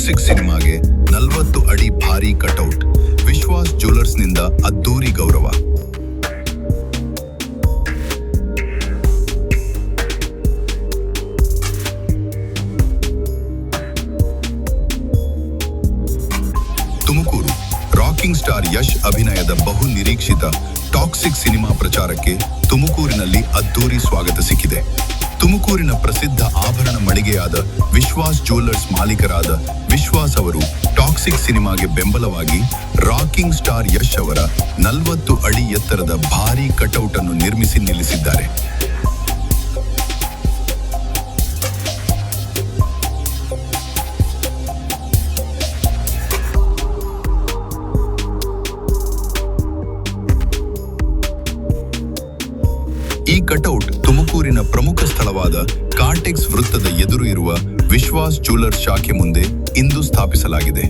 Toxic ಸಿನಿಮಾಗೆ 40 ಅಡಿ ಭಾರಿ ಕಟೌಟ್. ವಿಶ್ವಾಸ್ ಜ್ಯುವೆಲರ್ಸ್ನಿಂದ ಅದ್ದೂರಿ ಗೌರವ. ತುಮಕೂರು. ರಾಕಿಂಗ್ ಸ್ಟಾರ್ ಯಶ್ ಅಭಿನಯದ ಬಹು ನಿರೀಕ್ಷಿತ ಟಾಕ್ಸಿಕ್ ಸಿನಿಮಾ ಪ್ರಚಾರಕ್ಕೆ ತುಮಕೂರಿನಲ್ಲಿ ಅದ್ದೂರಿ ಸ್ವಾಗತ ಸಿಕ್ಕಿದೆ. ತುಮಕೂರಿನ ಪ್ರಸಿದ್ಧ ಆಭರಣ ಮಳಿಗೆಯಾದ ವಿಶ್ವಾಸ್ ಜ್ಯುವೆಲರ್ಸ್ ಮಾಲೀಕರಾದ ವಿಶ್ವಾಸ್ ಅವರು ಟಾಕ್ಸಿಕ್ ಸಿನಿಮಾಗೆ ಬೆಂಬಲವಾಗಿ ರಾಕಿಂಗ್ ಸ್ಟಾರ್ ಯಶ್ ಅವರ 40 ಅಡಿ ಎತ್ತರದ ಭಾರೀ ಕಟೌಟ್ ಅನ್ನು ನಿರ್ಮಿಸಿ ನಿಲ್ಲಿಸಿದ್ದಾರೆ. ಈ ಕಟೌಟ್ ತುಮಕೂರಿನ ಪ್ರಮುಖ ಸ್ಥಳವಾದ ಕಾರ್ಟೆಕ್ಸ್ ವೃತ್ತದ ಎದುರು ಇರುವ ವಿಶ್ವಾಸ್ ಜ್ಯುವೆಲರ್ಸ್ ಶಾಖೆ ಮುಂದೆ ಇಂದು ಸ್ಥಾಪಿಸಲಾಗಿದೆ.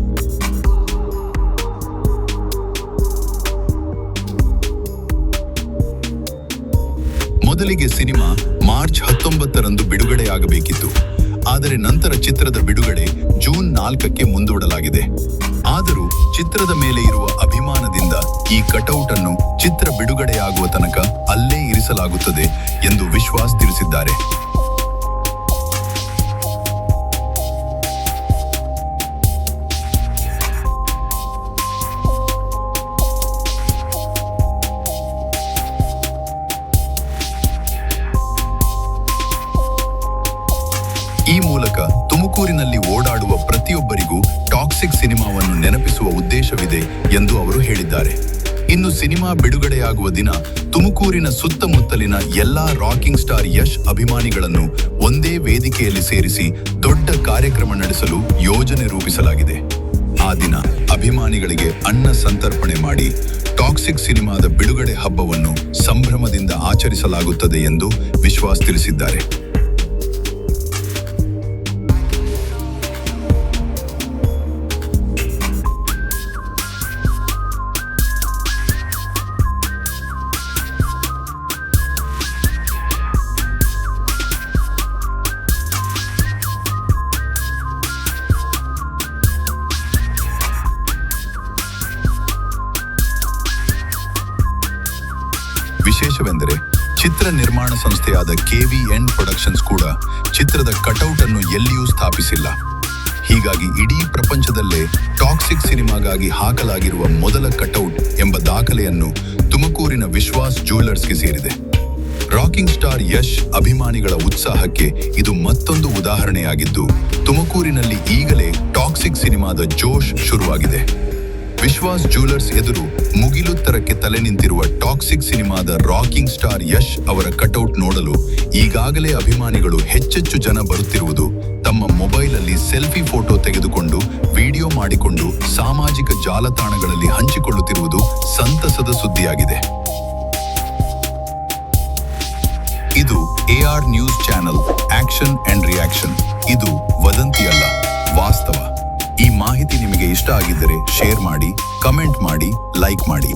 ಮೊದಲಿಗೆ ಸಿನಿಮಾ ಮಾರ್ಚ್ 19ರಂದು ಬಿಡುಗಡೆಯಾಗಬೇಕಿತ್ತು. ಆದರೆ ನಂತರ ಚಿತ್ರದ ಬಿಡುಗಡೆ ಜೂನ್ 4ಕ್ಕೆ ಮುಂದೂಡಲಾಗಿದೆ. ಆದರೂ ಚಿತ್ರದ ಮೇಲೆ ಇರುವ ಅಭಿಮಾನದಿಂದ ಈ ಕಟೌಟ್ ಅನ್ನು ಚಿತ್ರ ಬಿಡುಗಡೆಯಾಗುವ ತನಕ ಅಲ್ಲೇ ಇರಿಸಲಾಗುತ್ತದೆ ಎಂದು ವಿಶ್ವಾಸ್ ತಿಳಿಸಿದ್ದಾರೆ. ಈ ಮೂಲಕ ತುಮಕೂರಿನಲ್ಲಿ ಓಡಾಡುವ ಪ್ರತಿಯೊಬ್ಬರಿಗೂ ಟಾಕ್ಸಿಕ್ ಸಿನಿಮಾವನ್ನು ನೆನಪಿಸುವ ಉದ್ದೇಶವಿದೆ ಎಂದು ಅವರು ಹೇಳಿದ್ದಾರೆ. ಇನ್ನು ಸಿನಿಮಾ ಬಿಡುಗಡೆಯಾಗುವ ದಿನ ತುಮಕೂರಿನ ಸುತ್ತಮುತ್ತಲಿನ ಎಲ್ಲಾ ರಾಕಿಂಗ್ ಸ್ಟಾರ್ ಯಶ್ ಅಭಿಮಾನಿಗಳನ್ನು ಒಂದೇ ವೇದಿಕೆಯಲ್ಲಿ ಸೇರಿಸಿ ದೊಡ್ಡ ಕಾರ್ಯಕ್ರಮ ನಡೆಸಲು ಯೋಜನೆ ರೂಪಿಸಲಾಗಿದೆ. ಆ ದಿನ ಅಭಿಮಾನಿಗಳಿಗೆ ಅನ್ನ ಸಂತರ್ಪಣೆ ಮಾಡಿ ಟಾಕ್ಸಿಕ್ ಸಿನಿಮಾದ ಬಿಡುಗಡೆ ಹಬ್ಬವನ್ನು ಸಂಭ್ರಮದಿಂದ ಆಚರಿಸಲಾಗುತ್ತದೆ ಎಂದು ವಿಶ್ವಾಸ್ ತಿಳಿಸಿದ್ದಾರೆ. ವಿಶೇಷವೆಂದರೆ ಚಿತ್ರ ನಿರ್ಮಾಣ ಸಂಸ್ಥೆಯಾದ KVN ಪ್ರೊಡಕ್ಷನ್ಸ್ ಕೂಡ ಚಿತ್ರದ ಕಟೌಟ್ ಅನ್ನು ಎಲ್ಲಿಯೂ ಸ್ಥಾಪಿಸಿಲ್ಲ. ಹೀಗಾಗಿ ಇಡೀ ಪ್ರಪಂಚದಲ್ಲೇ ಟಾಕ್ಸಿಕ್ ಸಿನಿಮಾಗಾಗಿ ಹಾಕಲಾಗಿರುವ ಮೊದಲ ಕಟೌಟ್ ಎಂಬ ದಾಖಲೆಯನ್ನು ತುಮಕೂರಿನ ವಿಶ್ವಾಸ್ ಜ್ಯುವೆಲರ್ಸ್ಗೆ ಸೇರಿದೆ. ರಾಕಿಂಗ್ ಸ್ಟಾರ್ ಯಶ್ ಅಭಿಮಾನಿಗಳ ಉತ್ಸಾಹಕ್ಕೆ ಇದು ಮತ್ತೊಂದು ಉದಾಹರಣೆಯಾಗಿದ್ದು, ತುಮಕೂರಿನಲ್ಲಿ ಈಗಲೇ ಟಾಕ್ಸಿಕ್ ಸಿನಿಮಾದ ಜೋಶ್ ಶುರುವಾಗಿದೆ. ವಿಶ್ವಾಸ್ ಜ್ಯುವೆಲರ್ಸ್ ಎದುರು ಮುಗಿಲುತ್ತರಕ್ಕೆ ತಲೆ ನಿಂತಿರುವ ಟಾಕ್ಸಿಕ್ ಸಿನಿಮಾದ ರಾಕಿಂಗ್ ಸ್ಟಾರ್ ಯಶ್ ಅವರ ಕಟೌಟ್ ನೋಡಲು ಈಗಾಗಲೇ ಅಭಿಮಾನಿಗಳು ಹೆಚ್ಚೆಚ್ಚು ಜನ ಬರುತ್ತಿರುವುದು, ತಮ್ಮ ಮೊಬೈಲಲ್ಲಿ ಸೆಲ್ಫಿ ಫೋಟೋ ತೆಗೆದುಕೊಂಡು ವಿಡಿಯೋ ಮಾಡಿಕೊಂಡು ಸಾಮಾಜಿಕ ಜಾಲತಾಣಗಳಲ್ಲಿ ಹಂಚಿಕೊಳ್ಳುತ್ತಿರುವುದು ಸಂತಸದ ಸುದ್ದಿಯಾಗಿದೆ. ಇದು AR news channel action and reaction. ಇದು ವದಂತಿಯಲ್ಲ, ವಾಸ್ತವ. ಈ ಮಾಹಿತಿ ನಿಮಗೆ ಇಷ್ಟ ಆಗಿದ್ದರೆ ಶೇರ್ ಮಾಡಿ, ಕಮೆಂಟ್ ಮಾಡಿ, ಲೈಕ್ ಮಾಡಿ.